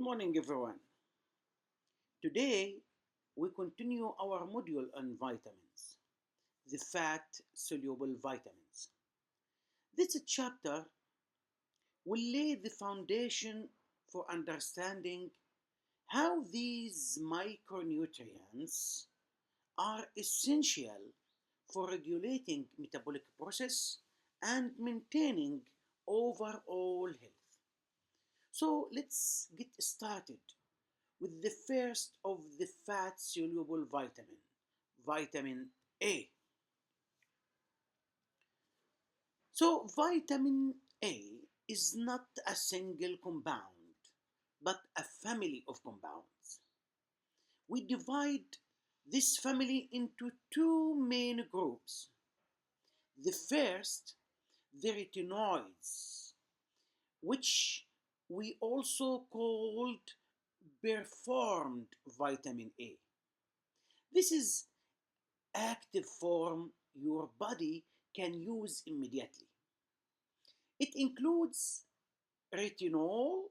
morning, everyone. Today, we continue our module on vitamins, the fat soluble vitamins. This chapter will lay the foundation for understanding how these micronutrients are essential for regulating metabolic process and maintaining overall health. So let's get started with the first of the fat soluble vitamin A. So, vitamin A is not a single compound, but a family of compounds. We divide this family into two main groups. The first, the retinoids, which we also called performed vitamin A. This is active form your body can use immediately. It includes retinol,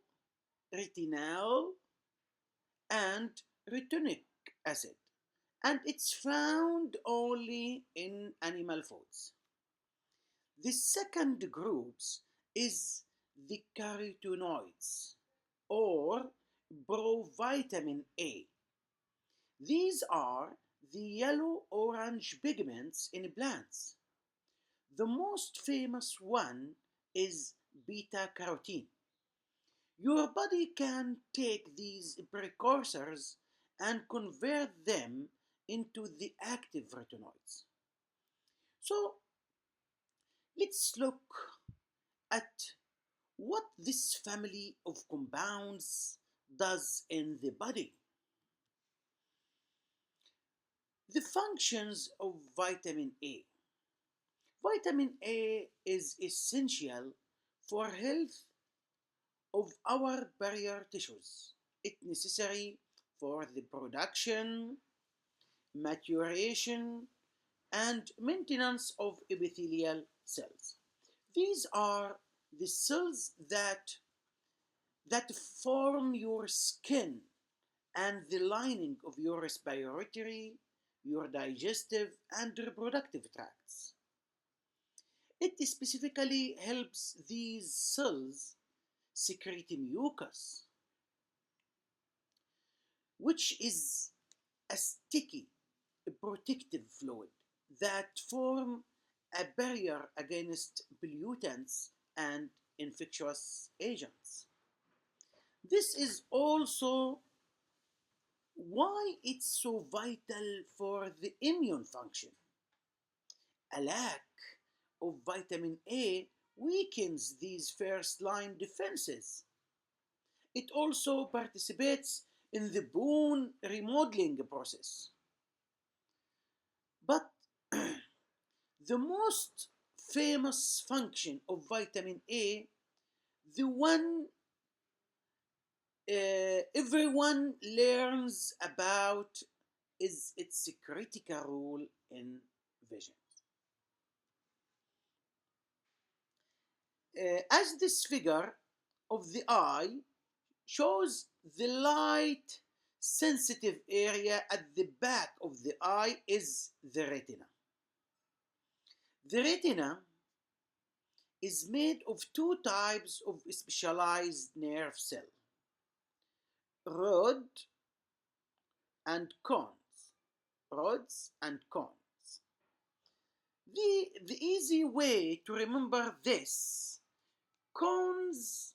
retinal, and retinic acid, and it's found only in animal foods. The second group is the carotenoids or provitamin A. These are the yellow orange pigments in plants. The most famous one is beta carotene. Your body can take these precursors and convert them into the active retinoids. So let's look at what this family of compounds does in the body. The functions of vitamin A. Vitamin A is essential for health of our barrier tissues. It's necessary for the production, maturation, and maintenance of epithelial cells. These are the cells that form your skin and the lining of your respiratory, your digestive, and reproductive tracts. It specifically helps these cells secrete mucus, which is a sticky, protective fluid that form a barrier against pollutants and infectious agents. This is also why it's so vital for the immune function. A lack of vitamin A weakens these first line defenses. It also participates in the bone remodeling process. But the most famous function of vitamin A, the one everyone learns about, is its critical role in vision. As this figure of the eye shows, the light sensitive area at the back of the eye is the retina. The retina is made of two types of specialized nerve cells, rod and cones. Rods and cones. The easy way to remember this: cones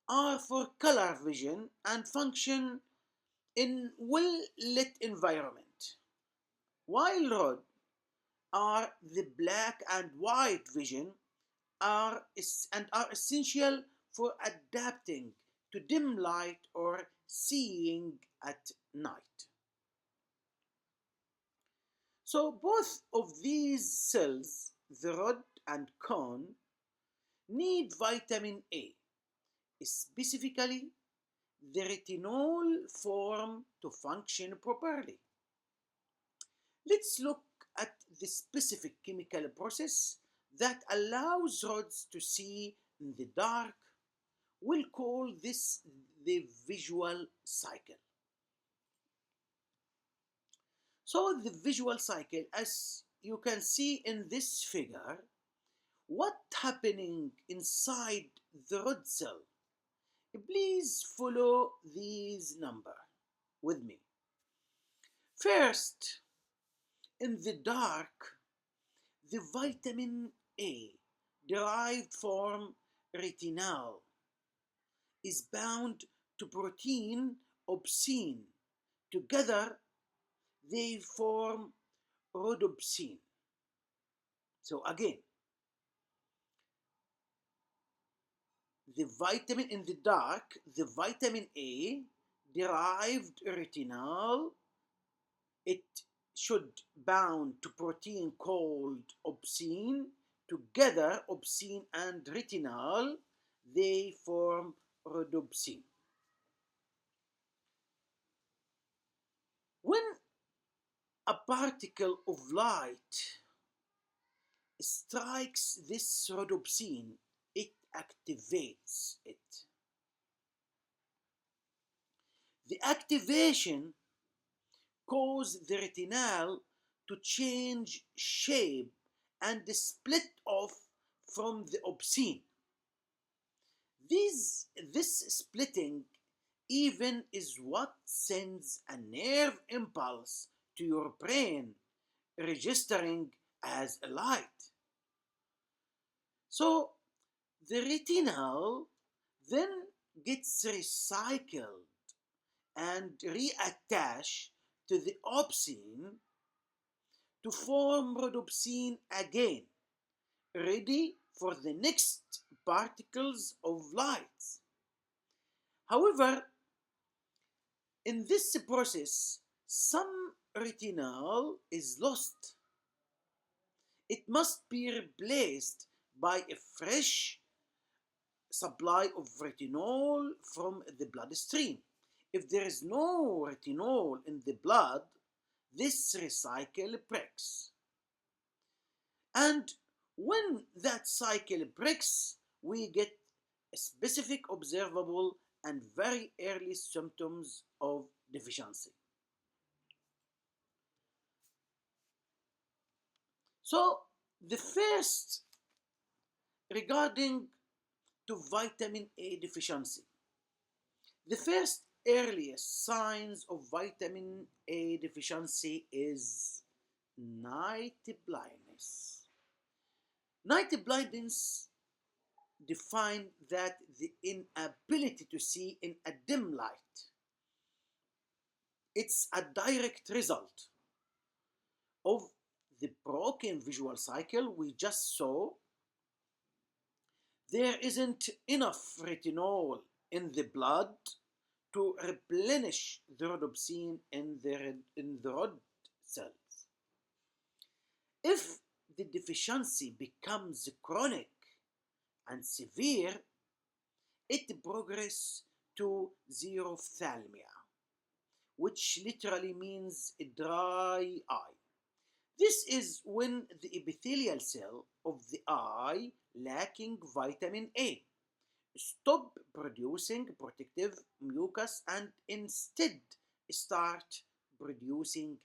are for color vision and function in well-lit environment, while rods are the black and white vision and are essential for adapting to dim light or seeing at night. So both of these cells, the rod and cone, need vitamin A, specifically the retinol form, to function properly. Let's look at the specific chemical process that allows rods to see in the dark. We'll call this the visual cycle. So the visual cycle, as you can see in this figure, what happening inside the rod cell? Please follow these number with me. First, in the dark, the vitamin A derived from retinol is bound to protein opsin. Together, they form rhodopsin. So again, the vitamin in the dark, the vitamin A derived retinol, it should bound to protein called opsin. Together, opsin and retinol, they form rhodopsin. When a particle of light strikes this rhodopsin, it activates it. The activation causes the retinol to change shape and split off from the opsin. This splitting even is what sends a nerve impulse to your brain, registering as a light. So the retinol then gets recycled and reattached to the opsin to form rhodopsin again, ready for the next particles of light. However, in this process, some retinol is lost. It must be replaced by a fresh supply of retinol from the bloodstream. If there is no retinol in the blood, this recycle breaks. And when that cycle breaks, we get specific, observable, and very early symptoms of deficiency. So, the first regarding to vitamin A deficiency, the first earliest signs of vitamin A deficiency is night blindness. Night blindness define that the inability to see in a dim light. It's a direct result of the broken visual cycle we just saw. There isn't enough retinol in the blood to replenish the rhodopsin in the rod cells. If the deficiency becomes chronic and severe, it progresses to xerophthalmia, which literally means a dry eye. This is when the epithelial cell of the eye lacking vitamin A stop producing protective mucus and instead start producing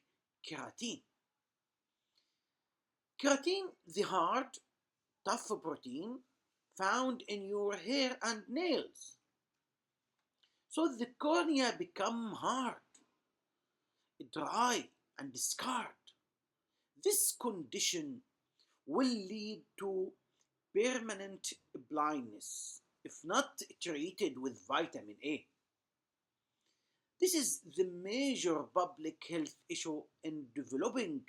keratin. Keratin, the hard, tough protein found in your hair and nails. So the cornea become hard, dry, and scarred. This condition will lead to permanent blindness if not treated with vitamin A. This is the major public health issue in developing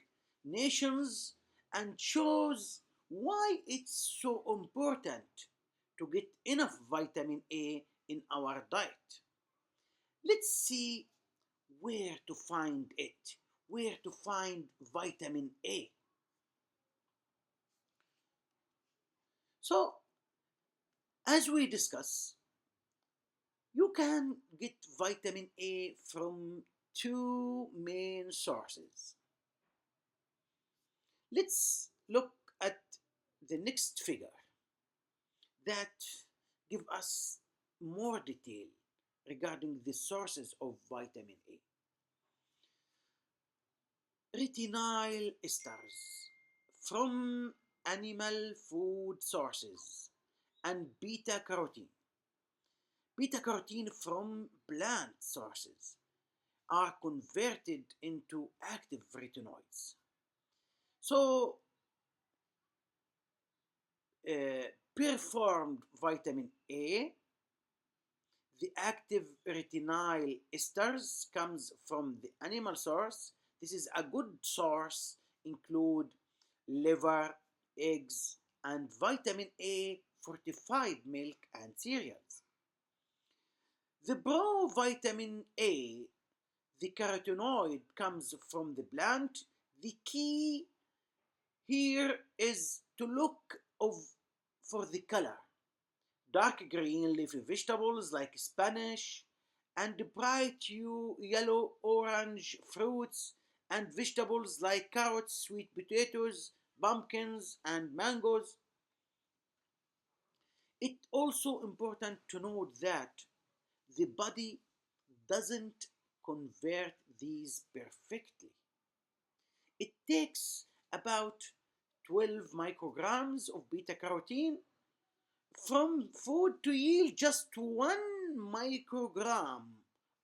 nations and shows why it's so important to get enough vitamin A in our diet. Let's see where to find it, where to find vitamin A. So, as we discuss, you can get vitamin A from two main sources. Let's look at the next figure that give us more detail regarding the sources of vitamin A. Retinyl esters from animal food sources and beta carotene from plant sources are converted into active retinoids. So, performed vitamin A, the active retinyl esters comes from the animal source. This is a good source, include liver, eggs, and vitamin A fortified milk and cereals. The provitamin A, the carotenoid, comes from the plant. The key here is to look for the color. Dark green leafy vegetables like spinach, and bright yellow orange fruits and vegetables like carrots, sweet potatoes, pumpkins, and mangoes. It's also important to note that the body doesn't convert these perfectly. It takes about 12 micrograms of beta carotene from food to yield just 1 microgram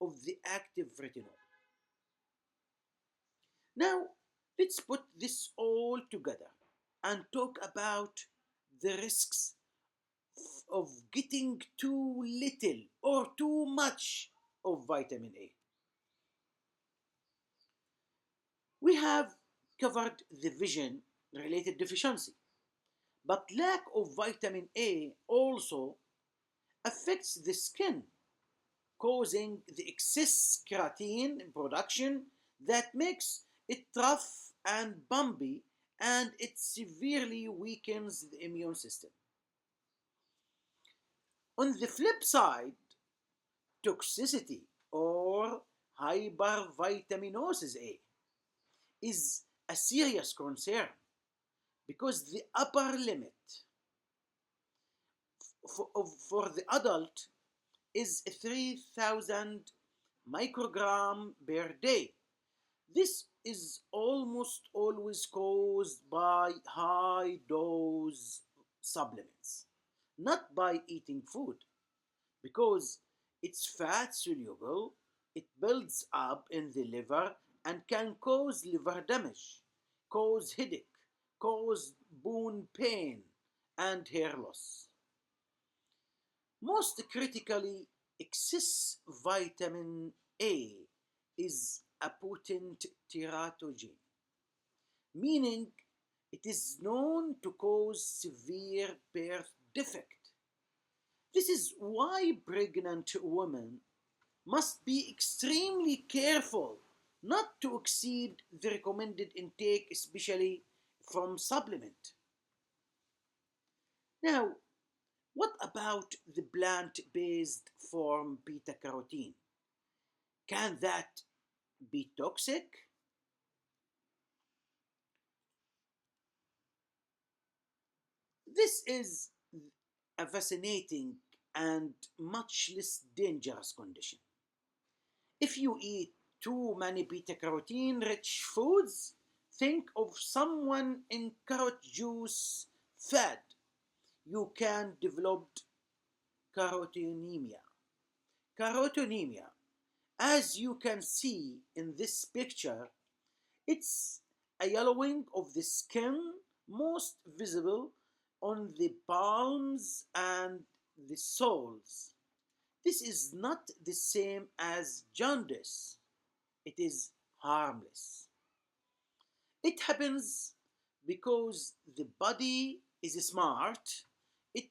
of the active retinol. Now, let's put this all together and talk about the risks of getting too little or too much of vitamin A. We have covered the vision related deficiency, but lack of vitamin A also affects the skin, causing the excess keratin production that makes it rough and bumpy, and it severely weakens the immune system. On the flip side, toxicity or hypervitaminosis A is a serious concern because the upper limit for the adult is 3,000 microgram per day. This is almost always caused by high dose supplements, not by eating food, because it's fat soluble, it builds up in the liver and can cause liver damage, cause headache, cause bone pain, and hair loss. Most critically, excess vitamin A is a potent teratogen, meaning it is known to cause severe birth defect. This is why pregnant women must be extremely careful not to exceed the recommended intake, especially from supplement. Now, what about the plant-based form beta carotene? Can that be toxic? This is a fascinating and much less dangerous condition. If you eat too many beta carotene rich foods, think of someone in carrot juice fad. You can develop carotenemia. Carotenemia, as you can see in this picture, it's a yellowing of the skin, most visible on the palms and the soles. This is not the same as jaundice. It is harmless. It happens because the body is smart. It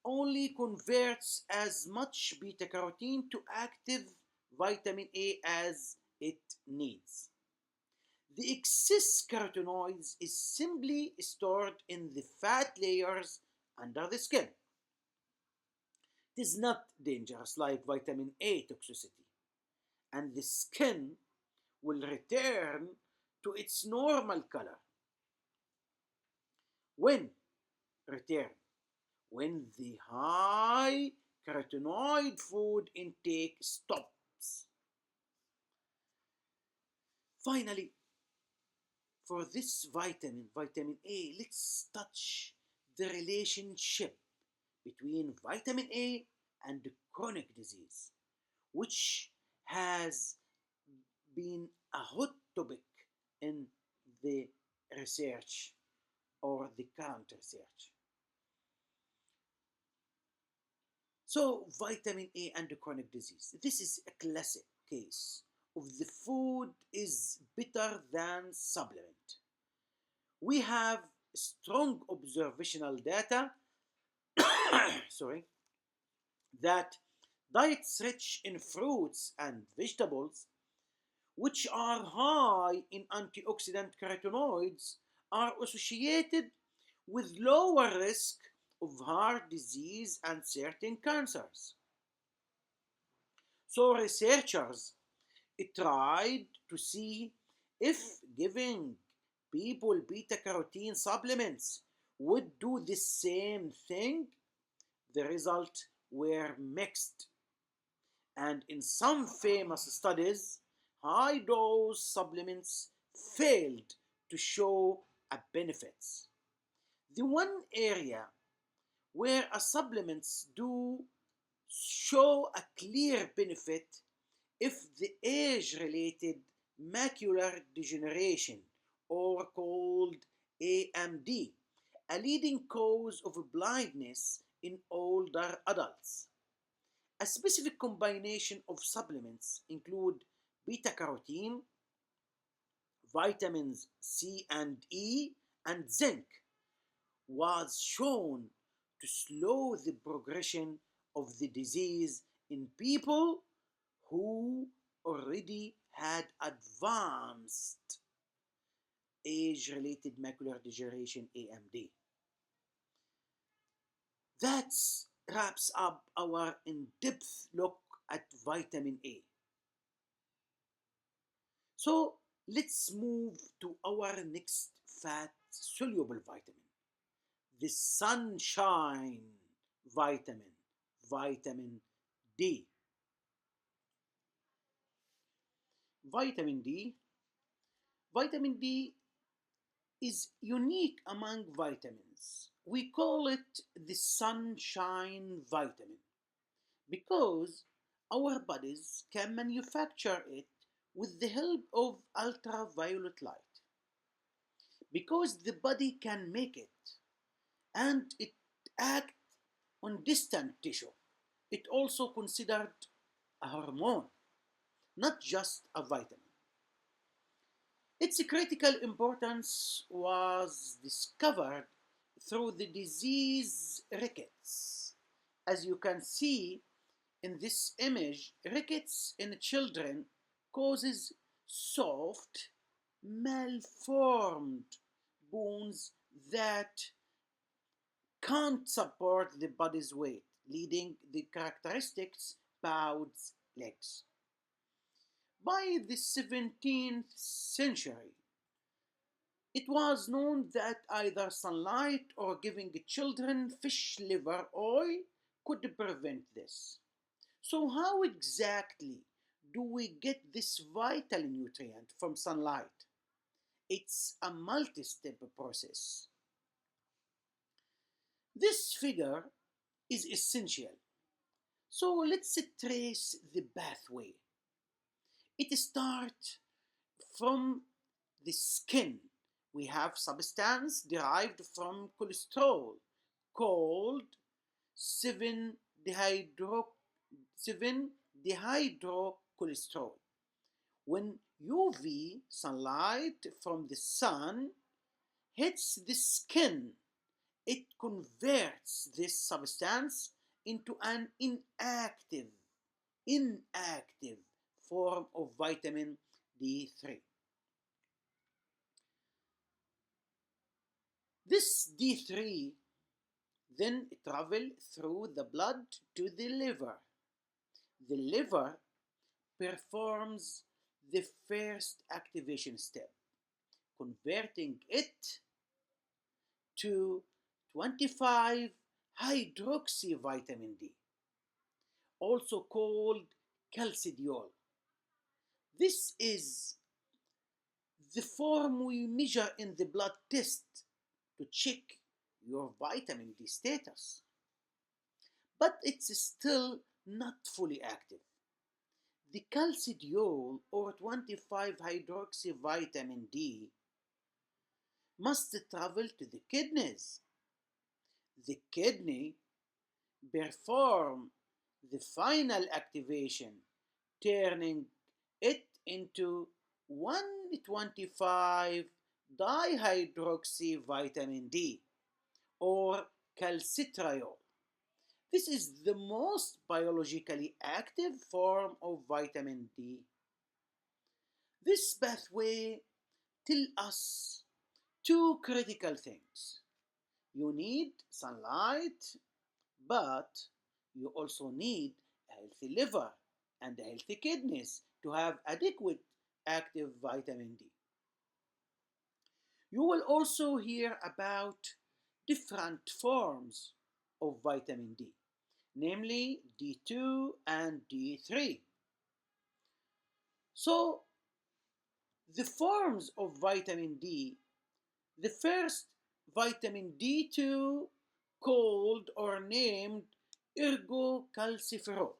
only converts as much beta carotene to active vitamin A as it needs. The excess carotenoids is simply stored in the fat layers under the skin. It is not dangerous like vitamin A toxicity, and the skin will return to its normal color. When return? When the high carotenoid food intake stops. Finally, for this vitamin A, let's touch the relationship between vitamin A and chronic disease, which has been a hot topic in the research or the current research. So, vitamin A and chronic disease. This is a classic case of the food is better than supplement. We have strong observational data sorry, that diets rich in fruits and vegetables, which are high in antioxidant carotenoids, are associated with lower risk of heart disease and certain cancers. So researchers tried to see if giving people beta carotene supplements would do the same thing. The results were mixed, and in some famous studies, high dose supplements failed to show a benefits. The one area where a supplements do show a clear benefit if the age-related macular degeneration, or called AMD, a leading cause of blindness in older adults. A specific combination of supplements include beta carotene, vitamins C and E, and zinc, was shown to slow the progression of the disease in people who already had advanced age related macular degeneration AMD. That wraps up our in depth look at vitamin A. So let's move to our next fat soluble vitamin, the sunshine vitamin, vitamin D. Vitamin D. Vitamin D is unique among vitamins. We call it the sunshine vitamin because our bodies can manufacture it with the help of ultraviolet light. Because the body can make it and it acts on distant tissue, it also considered a hormone, not just a vitamin. Its critical importance was discovered through the disease rickets. As you can see in this image, rickets in children causes soft, malformed bones that can't support the body's weight, leading the characteristics bowed legs. By the 17th century, it was known that either sunlight or giving children fish liver oil could prevent this. So, how exactly do we get this vital nutrient from sunlight? It's a multi step process. This figure is essential. So, let's trace the pathway. It starts from the skin. We have substance derived from cholesterol called 7-dehydrocholesterol. When UV sunlight from the sun hits the skin, it converts this substance into an inactive form of vitamin D3. This D3 then travels through the blood to the liver. The liver performs the first activation step, converting it to 25 hydroxy vitamin D. also called calcidiol. This is the form we measure in the blood test to check your vitamin D status. But it's still not fully active. The calcidiol or 25 hydroxy vitamin D must travel to the kidneys. The kidney perform the final activation, turning it into 125 dihydroxy vitamin D or calcitriol. This is the most biologically active form of vitamin D. This pathway tells us two critical things. You need sunlight, but you also need a healthy liver and healthy kidneys to have adequate active vitamin D. You will also hear about different forms of vitamin D, namely D2 and D3. So, the forms of vitamin D, the first vitamin D2, called or named ergocalciferol,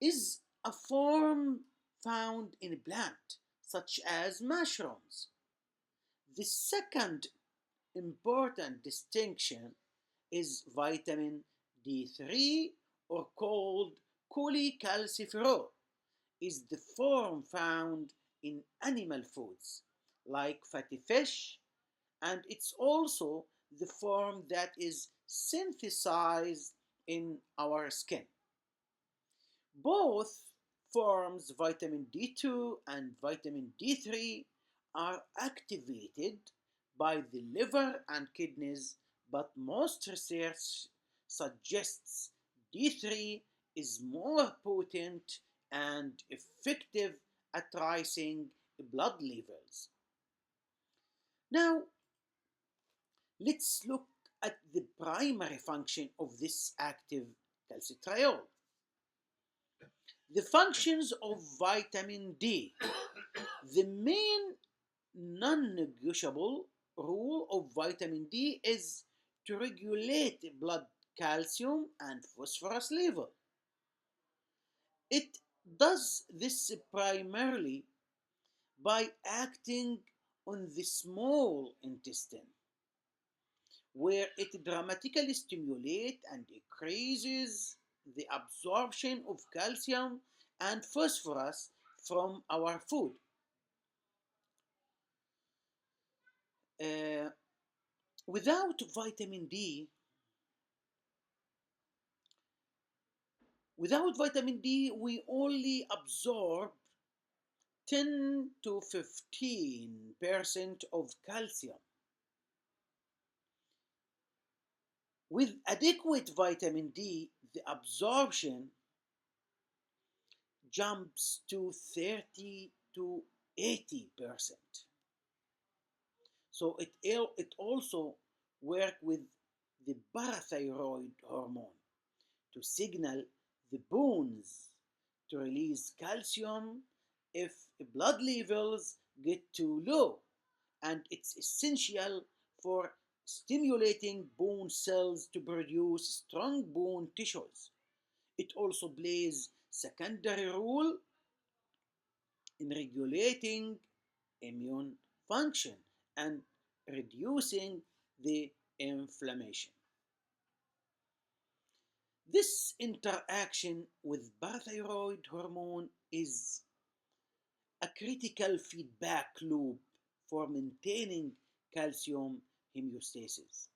is a form found in plants such as mushrooms. The second important distinction is vitamin D3 or called cholecalciferol is the form found in animal foods like fatty fish, and it's also the form that is synthesized in our skin. Both forms, vitamin D2 and vitamin D3, are activated by the liver and kidneys, but most research suggests D3 is more potent and effective at rising blood levels. Now, let's look at the primary function of this active calcitriol. The functions of vitamin D. The main non-negotiable role of vitamin D is to regulate blood calcium and phosphorus level. It does this primarily by acting on the small intestine, where it dramatically stimulates and increases the absorption of calcium and phosphorus from our food. Uh, without vitamin D, we only absorb 10 to 15% of calcium. With adequate vitamin D, the absorption jumps to 30 to 80%. So it also works with the parathyroid hormone to signal the bones to release calcium if blood levels get too low, and it's essential for stimulating bone cells to produce strong bone tissues. It also plays secondary role in regulating immune function and reducing the inflammation. This interaction with parathyroid hormone is a critical feedback loop for maintaining calcium homeostasis.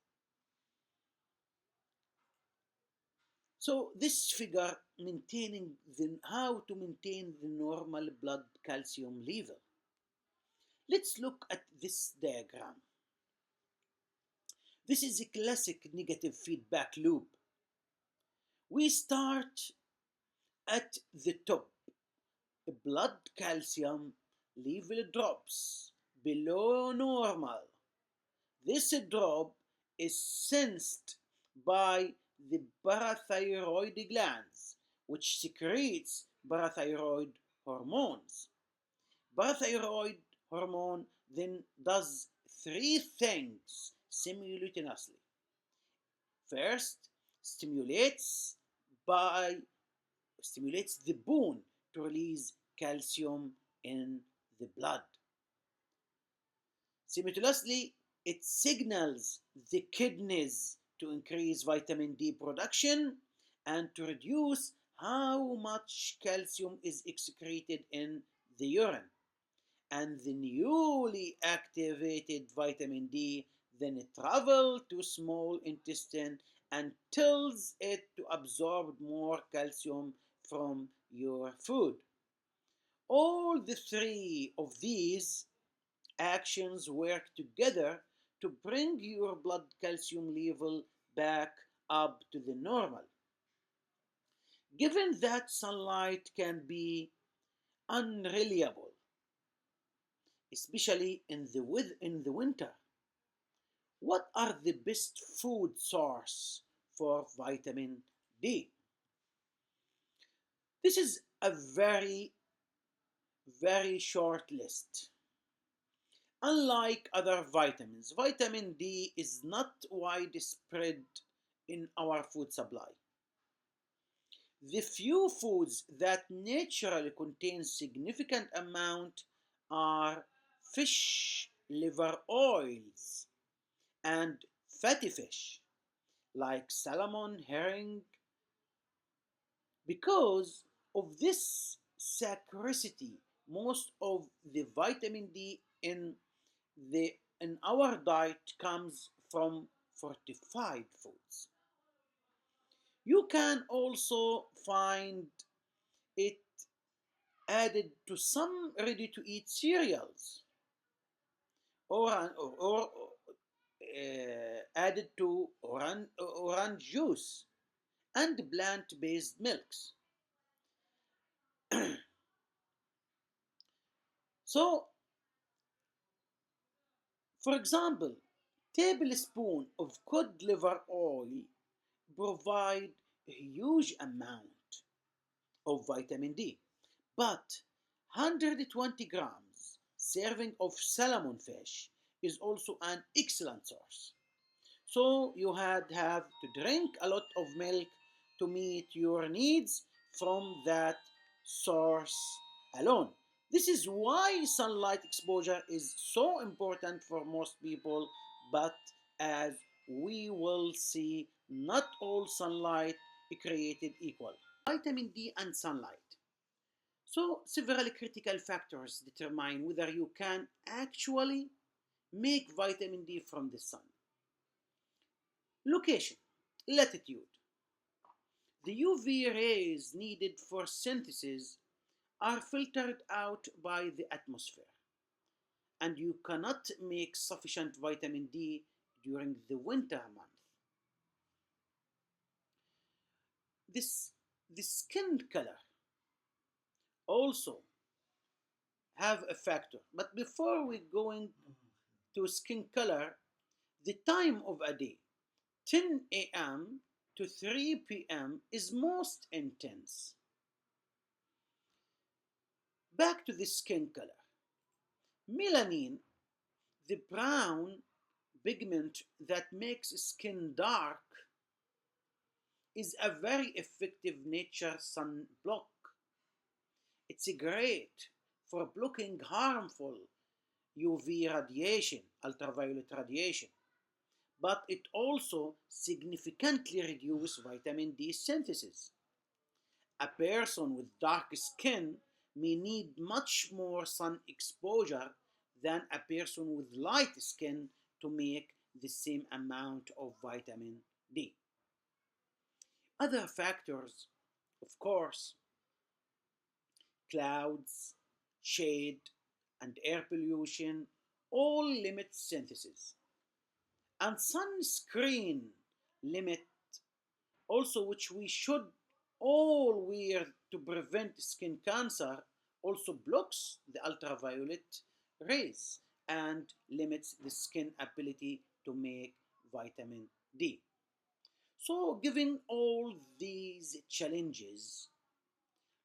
So this figure maintaining how to maintain the normal blood calcium level. Let's look at this diagram. This is a classic negative feedback loop. We start at the top. Blood calcium level drops below normal. This drop is sensed by the parathyroid glands, which secretes parathyroid hormones. Parathyroid hormone then does three things simultaneously. First, stimulates by stimulates the bone to release calcium in the blood. Simultaneously, it signals the kidneys to increase vitamin D production and to reduce how much calcium is excreted in the urine. And the newly activated vitamin D then travels to small intestine and tells it to absorb more calcium from your food. All the three of these actions work together to bring your blood calcium level back up to the normal. Given that sunlight can be unreliable, especially in the winter, what are the best food source for vitamin D? This is a very short list. Unlike other vitamins, vitamin D is not widespread in our food supply. The few foods that naturally contain significant amount are fish liver oils and fatty fish like salmon, herring. Because of this scarcity, most of the vitamin D the in our diet comes from fortified foods. You can also find it added to some ready-to-eat cereals or added to orange juice and plant-based milks. So, for example, tablespoon of cod liver oil provide a huge amount of vitamin D, but 120 grams serving of salmon fish is also an excellent source. So you had have to drink a lot of milk to meet your needs from that source alone. This is why sunlight exposure is so important for most people, but as we will see, not all sunlight is created equal. Vitamin D and sunlight. So, several critical factors determine whether you can actually make vitamin D from the sun. Location, latitude. The UV rays needed for synthesis are filtered out by the atmosphere, and you cannot make sufficient vitamin D during the winter month. This the skin color also have a factor. But before we going to skin color, the time of a day, 10 a.m. to 3 p.m. is most intense. Back to the skin color. Melanin, the brown pigment that makes skin dark, is a very effective nature sunblock. It's great for blocking harmful UV radiation, ultraviolet radiation, but it also significantly reduces vitamin D synthesis. A person with dark skin may need much more sun exposure than a person with light skin to make the same amount of vitamin D. Other factors, of course, clouds, shade, and air pollution all limit synthesis. And sunscreen limit also, which we should all wear to prevent skin cancer, also blocks the ultraviolet rays and limits the skin ability to make vitamin D. So, given all these challenges,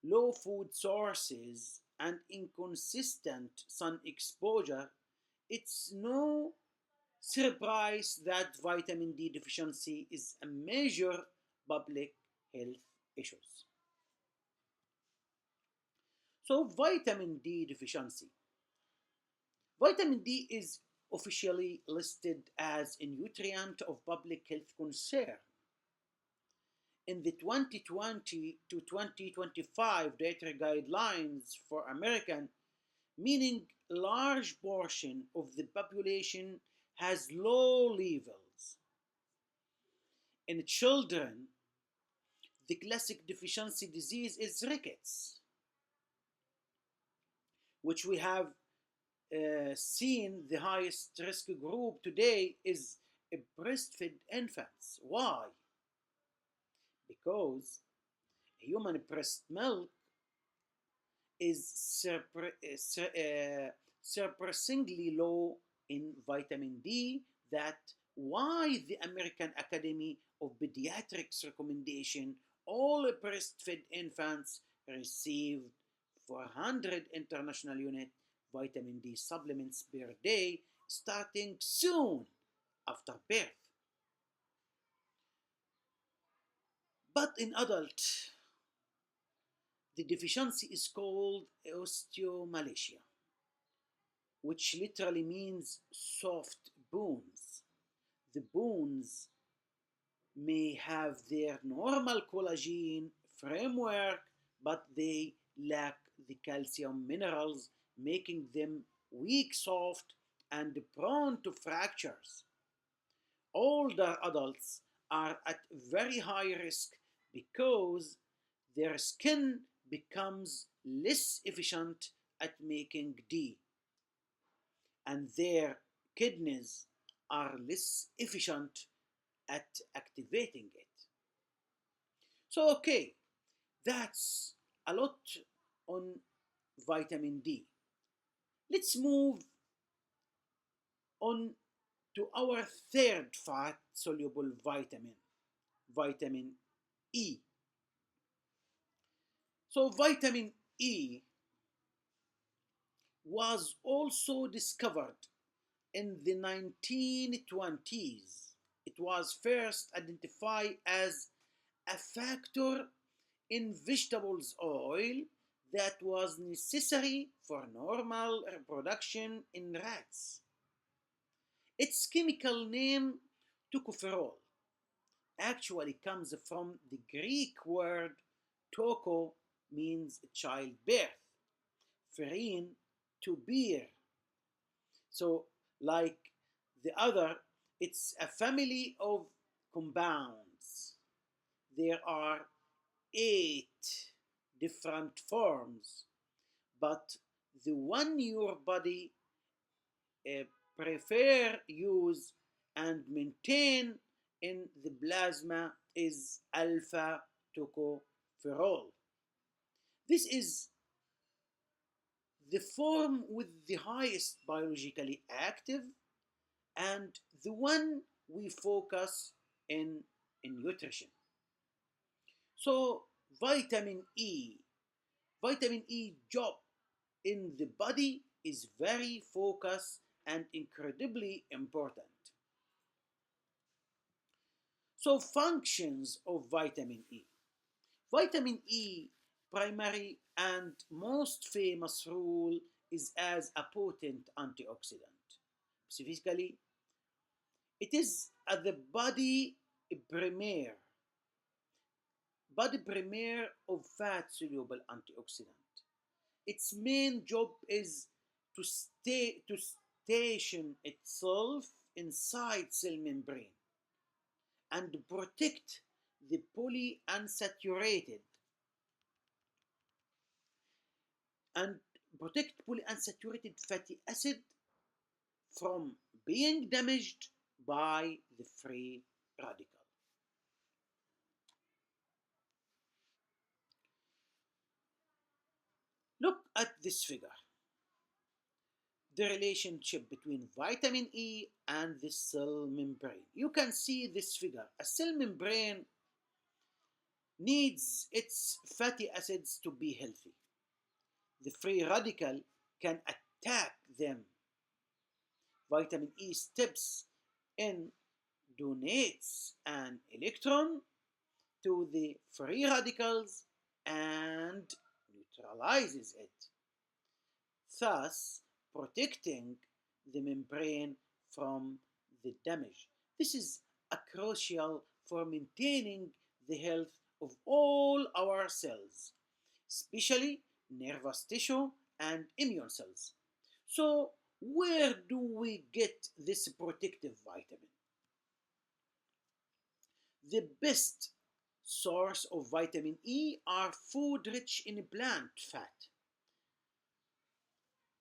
low food sources, and inconsistent sun exposure, it's no surprise that vitamin D deficiency is a major public health issue. So, vitamin D deficiency. Vitamin D is officially listed as a nutrient of public health concern in the 2020 to 2025 dietary guidelines for American, meaning large portion of the population has low levels. In children, the classic deficiency disease is rickets, which we have seen the highest risk group today is breastfed infants. Why? Because human breast milk is surprisingly low in vitamin D. That why the American Academy of Pediatrics recommendation all breastfed infants received 400 international unit vitamin D supplements per day starting soon after birth. But in adult, the deficiency is called osteomalacia, which literally means soft bones. The bones may have their normal collagen framework, but they lack the calcium minerals, making them weak, soft, and prone to fractures. Older adults are at very high risk because their skin becomes less efficient at making D, and their kidneys are less efficient at activating it. So, okay, that's a lot on vitamin D. Let's move on to our third fat soluble vitamin, vitamin E. So, vitamin E was also discovered in the 1920s. It was first identified as a factor in vegetables oil that was necessary for normal reproduction in rats. Its chemical name, tocopherol, actually comes from the Greek word toko, means childbirth, ferin, to bear. So, like the other, it's a family of compounds. There are 8 different forms, but the one your body uh, prefer, use, and maintain in the plasma is alpha tocopherol. This is the form with the highest biologically active and the one we focus in nutrition. So vitamin E job in the body is very focused and incredibly important. So functions of vitamin E. Vitamin E primary and most famous role is as a potent antioxidant. Specifically, it is at the body premier of fat soluble antioxidant. Its main job is to station itself inside cell membrane and protect the and polyunsaturated fatty acid from being damaged by the free radical. Look at this figure. The relationship between vitamin E and the cell membrane. You can see this figure. A cell membrane needs its fatty acids to be healthy. The free radical can attack them. Vitamin E steps in, donates an electron to the free radicals and neutralizes it, thus protecting the membrane from the damage. This is a crucial for maintaining the health of all our cells, especially nervous tissue and immune cells. So, where do we get this protective vitamin? The best source of vitamin E are food rich in plant fat.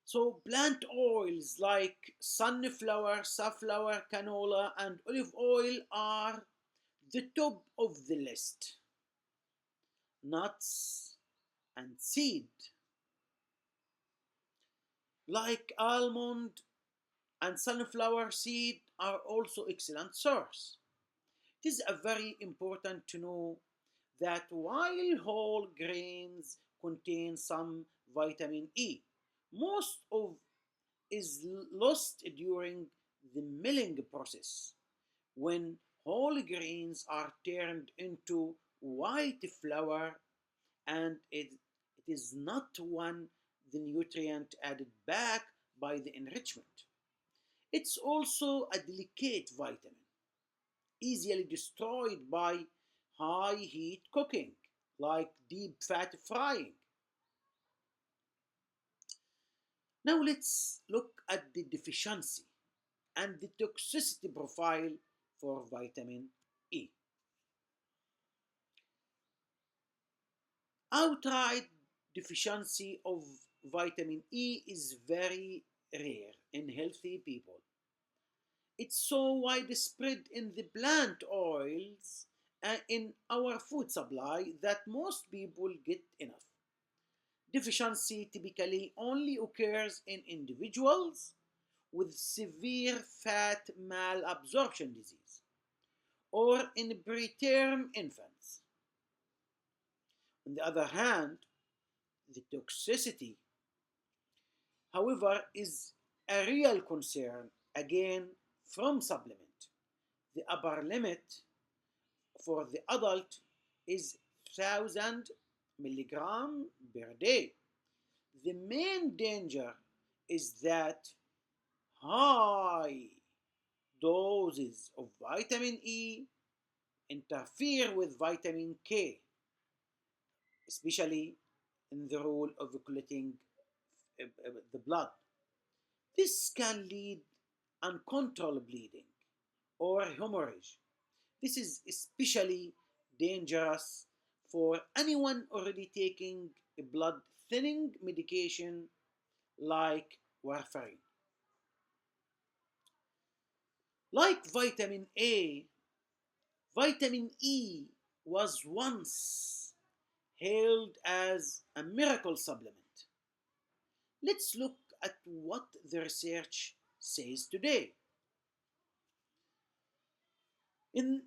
So, plant oils like sunflower, safflower, canola, and olive oil are the top of the list. Nuts and seed like almond and sunflower seed are also excellent source. It is a very important to know that while whole grains contain some vitamin E, most of is lost during the milling process when whole grains are turned into white flour, and it is not one the nutrient added back by the enrichment. It's also a delicate vitamin, easily destroyed by high heat cooking, like deep fat frying. Now let's look at the deficiency and the toxicity profile for vitamin E. Outright deficiency of vitamin E is very rare in healthy people. It's so widespread in the plant oils and in our food supply that most people get enough. Deficiency typically only occurs in individuals with severe fat malabsorption disease or in preterm infants. On the other hand, the toxicity, however, is a real concern again from supplement. The upper limit for the adult is 1000 milligram per day. The main danger is that high doses of vitamin E interfere with vitamin K, especially in the role of clotting the blood. This can lead uncontrolled bleeding or hemorrhage. This is especially dangerous for anyone already taking a blood thinning medication like warfarin. Like vitamin A, vitamin E was once hailed as a miracle supplement. Let's look at what the research says today. In,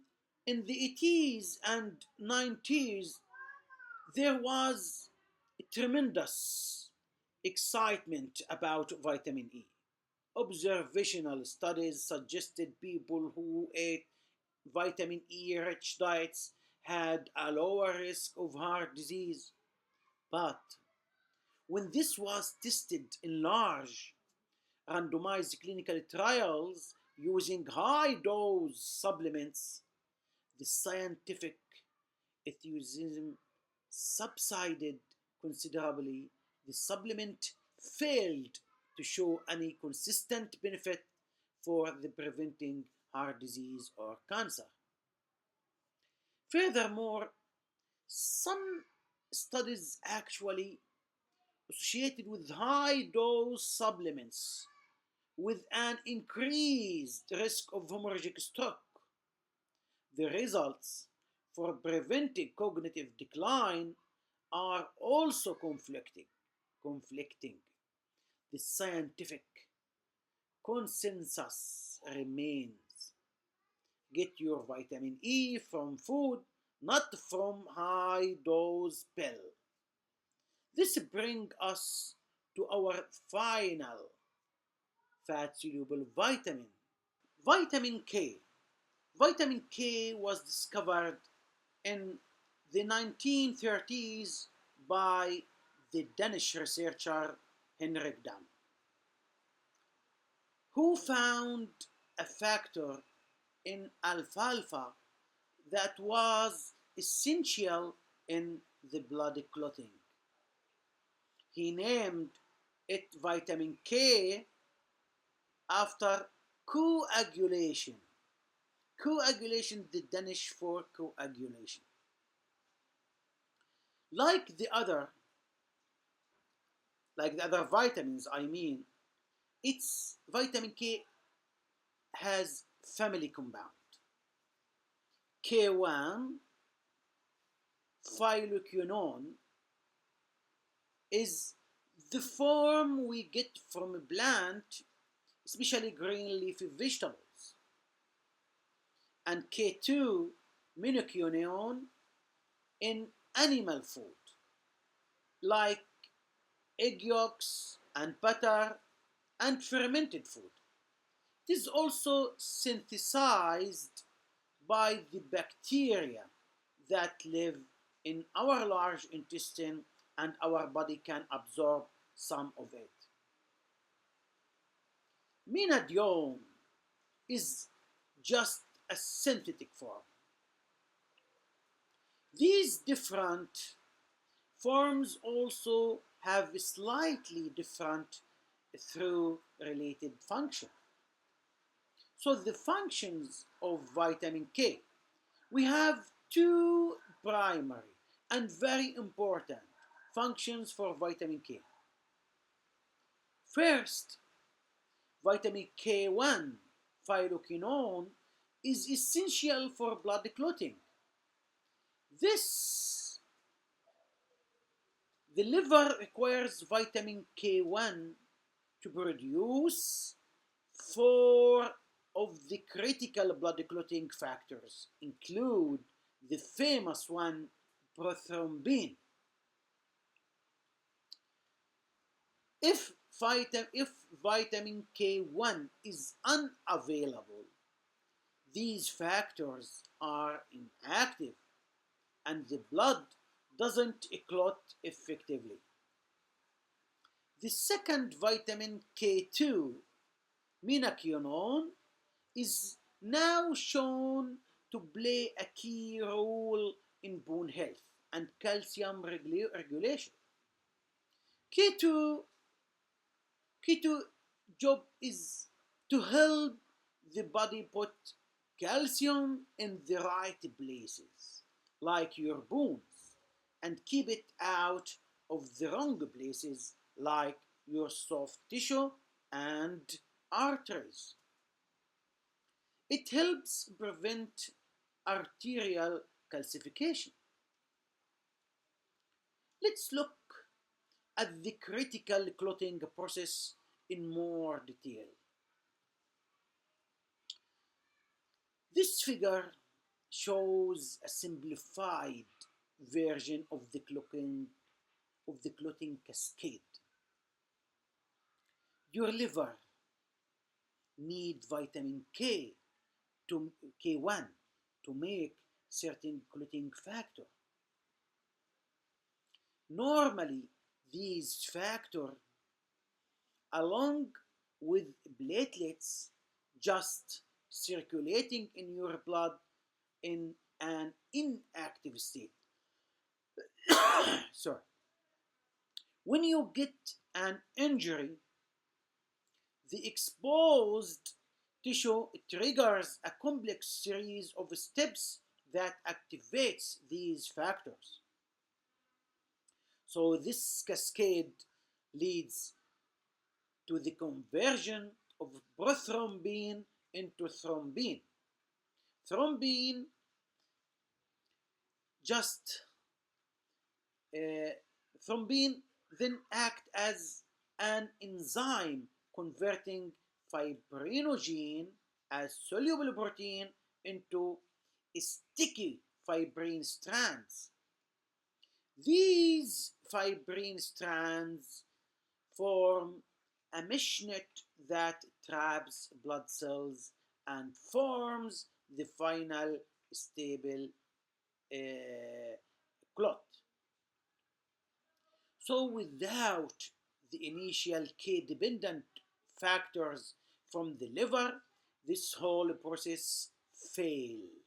in the 80s and 90s, there was a tremendous excitement about vitamin E. Observational studies suggested people who ate vitamin E rich diets had a lower risk of heart disease. But when this was tested in large, randomized clinical trials using high dose supplements, the scientific enthusiasm subsided considerably. The supplement failed to show any consistent benefit for the preventing heart disease or cancer. Furthermore, some studies actually associated with high dose supplements with an increased risk of hemorrhagic stroke. The results for preventing cognitive decline are also conflicting. The scientific consensus remains. Get your vitamin E from food, not from high dose pill. This brings us to our final fat soluble vitamin. Vitamin K. Vitamin K was discovered in the 1930s by the Danish researcher Henrik Dam, who found a factor in alfalfa that was essential in the blood clotting. He named it vitamin K after coagulation. Coagulation, the Danish for coagulation. Like the other, like the other vitamins, its vitamin K has family compound. K1 phyloquinone is the form we get from a plant, especially green leafy vegetables. And K2 minoquinone in animal food, like egg yolks and butter and fermented food. It is also synthesized by the bacteria that live in our large intestine, and our body can absorb some of it. Menadione is just a synthetic form. These different forms also have slightly different through related function. So the functions of vitamin K, we have two primary and very important functions for vitamin K. First, vitamin K1 phyloquinone is essential for blood clotting. The liver requires vitamin K1 to produce four of the critical blood clotting factors, include the famous one, prothrombin. If vitamin K1 is unavailable, these factors are inactive and the blood doesn't clot effectively. The second vitamin K2, minoquinone, is now shown to play a key role in bone health and calcium regulation. K2, K2 job is to help the body put calcium in the right places, like your bones, and keep it out of the wrong places, like your soft tissue and arteries. It helps prevent arterial calcification. Let's look at the critical clotting process in more detail. This figure shows a simplified version of the clotting cascade. Your liver needs vitamin K1 to make certain clotting factor. Normally, these factors, along with platelets, just circulating in your blood in an inactive state. Sorry. When you get an injury, the exposed tissue triggers a complex series of steps that activates these factors. So this cascade leads to the conversion of prothrombin into thrombin. Thrombin just thrombin then act as an enzyme converting fibrinogen as soluble protein into sticky fibrin strands. These fibrin strands form a meshnet that traps blood cells and forms the final stable uh, clot. So, without the initial K dependent factors from the liver, this whole process fails.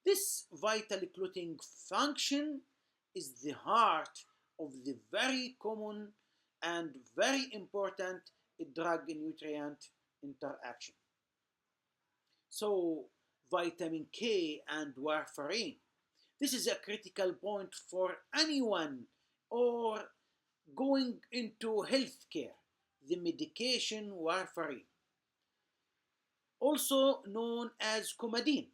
This vital clotting function is the heart of the very common and very important drug nutrient interaction. So, vitamin K and warfarin. This is a critical point for anyone or going into healthcare. The medication warfarin, also known as comadine,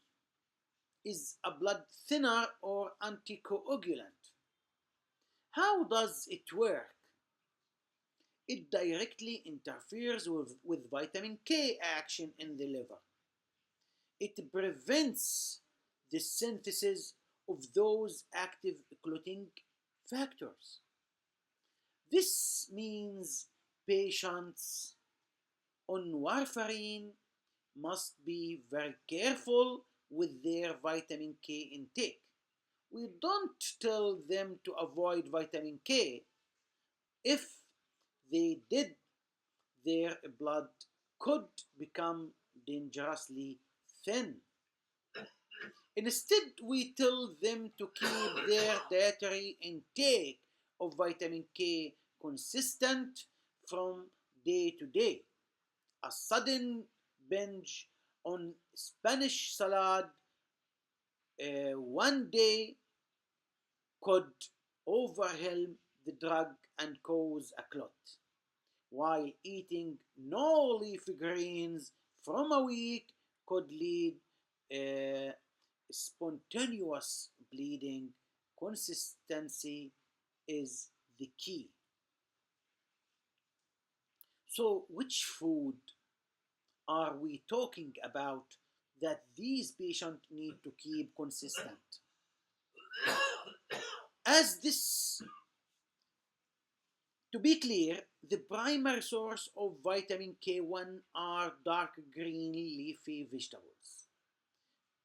is a blood thinner or anticoagulant. How does it work? It directly interferes with vitamin K action in the liver. It prevents the synthesis of those active clotting factors. This means patients on warfarin must be very careful with their vitamin K intake. We don't tell them to avoid vitamin K. If they did, their blood could become dangerously thin. Instead, we tell them to keep their dietary intake of vitamin K consistent from day to day. A sudden binge on Spanish salad one day could overwhelm the drug and cause a clot, while eating no leafy greens from a week could lead uh, spontaneous bleeding. Consistency is the key. So, which food are we talking about that these patients need to keep consistent? As this, to be clear, the primary source of vitamin K1 are dark green leafy vegetables.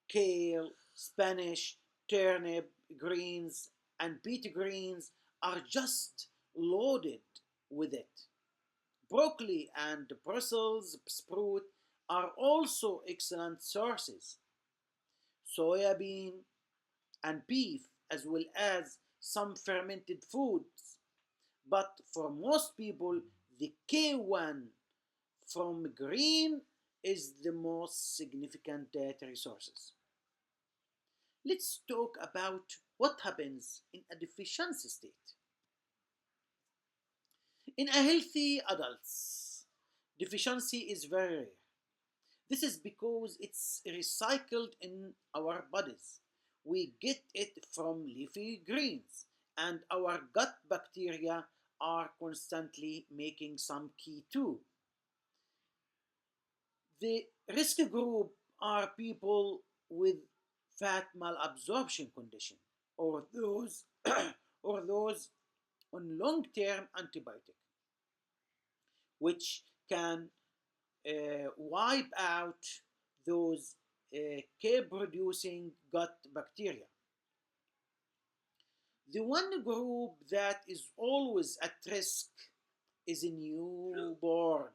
Kale, spinach, turnip greens, and beet greens are just loaded with it. Broccoli and Brussels sprout are also excellent sources. Soybean and beef, as well as some fermented foods. But for most people, the K1 from green is the most significant dietary sources. Let's talk about what happens in a deficiency state. In a healthy adults, deficiency is very rare. This is because it's recycled in our bodies. We get it from leafy greens, and our gut bacteria are constantly making some key too. The risk group are people with fat malabsorption condition or those or those on long-term antibiotic, which can wipe out those K-producing gut bacteria. The one group that is always at risk is a newborn.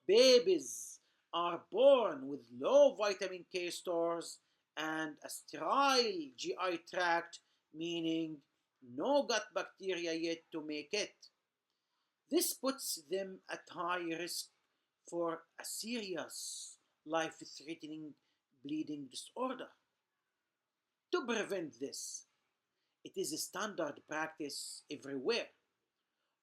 Babies are born with low vitamin K stores and a sterile GI tract, meaning no gut bacteria yet to make it. This puts them at high risk for a serious life threatening bleeding disorder. To prevent this, it is a standard practice everywhere.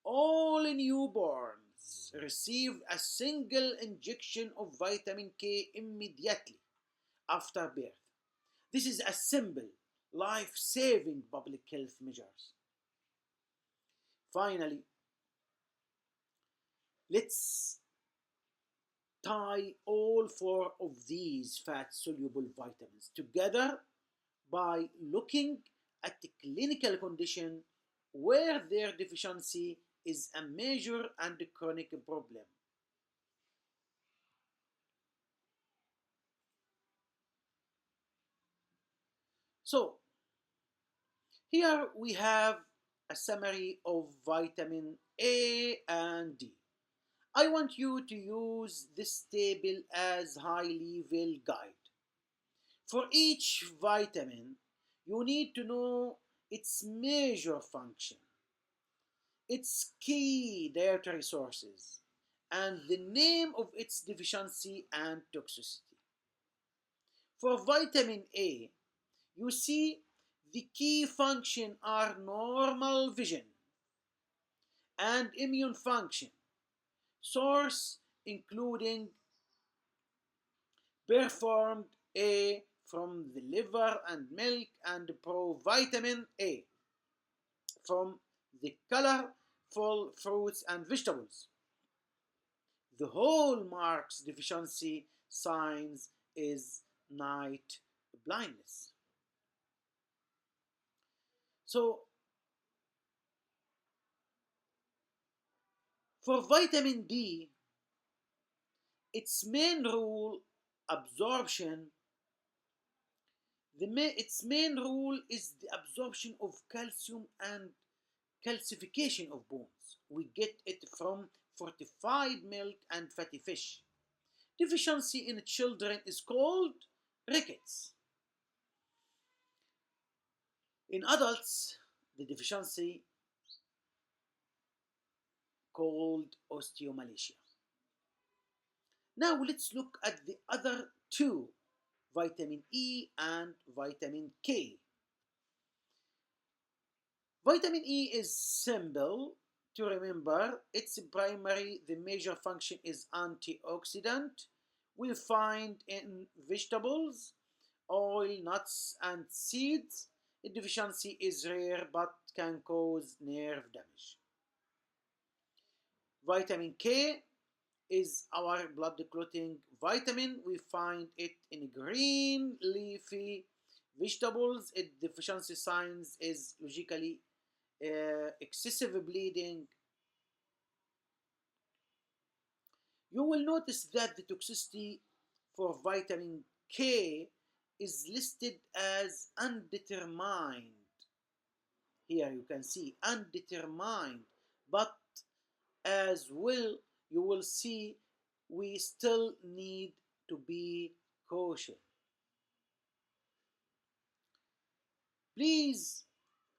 All newborns receive a single injection of vitamin K immediately after birth. This is a simple, life saving public health measures. Finally, let's tie all four of these fat soluble vitamins together by looking at the clinical condition where their deficiency is a major and chronic problem. So, here we have a summary of vitamin A and D. I want you to use this table as high level guide. For each vitamin, you need to know its major function, its key dietary sources, and the name of its deficiency and toxicity. For vitamin A, you see the key function are normal vision and immune function, source including performed A from the liver and milk, and provitamin A from the colorful fruits and vegetables. The hallmarks deficiency signs is night blindness. So for vitamin D, its main role absorption. Its main role is the absorption of calcium and calcification of bones. We get it from fortified milk and fatty fish. Deficiency in children is called rickets. In adults, the deficiency called osteomalacia. Now let's look at the other two, vitamin E and vitamin K. Vitamin E is simple to remember. Its primary, the major function is antioxidant. We find in vegetables, oil, nuts, and seeds. A deficiency is rare but can cause nerve damage. Vitamin K is our blood clotting vitamin. We find it in green leafy vegetables. Its deficiency signs is logically excessive bleeding. You will notice that the toxicity for vitamin K is listed as undetermined. Here you can see undetermined, but as well you will see we still need to be cautious. Please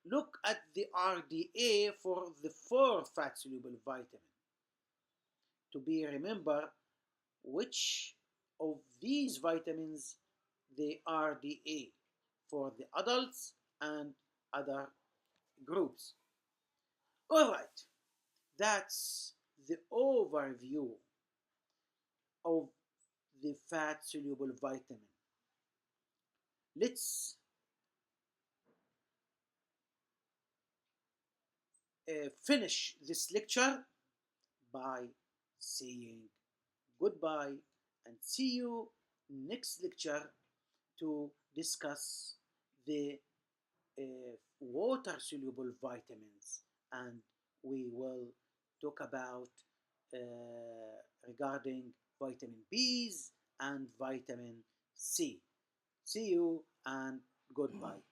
look at the RDA for the four fat soluble vitamin to be remember which of these vitamins the RDA for the adults and other groups. Alright, that's the overview of the fat soluble vitamin. Let's finish this lecture by saying goodbye and see you next lecture to discuss the water soluble vitamins, and we will talk about regarding vitamin B's and vitamin C. See you and goodbye.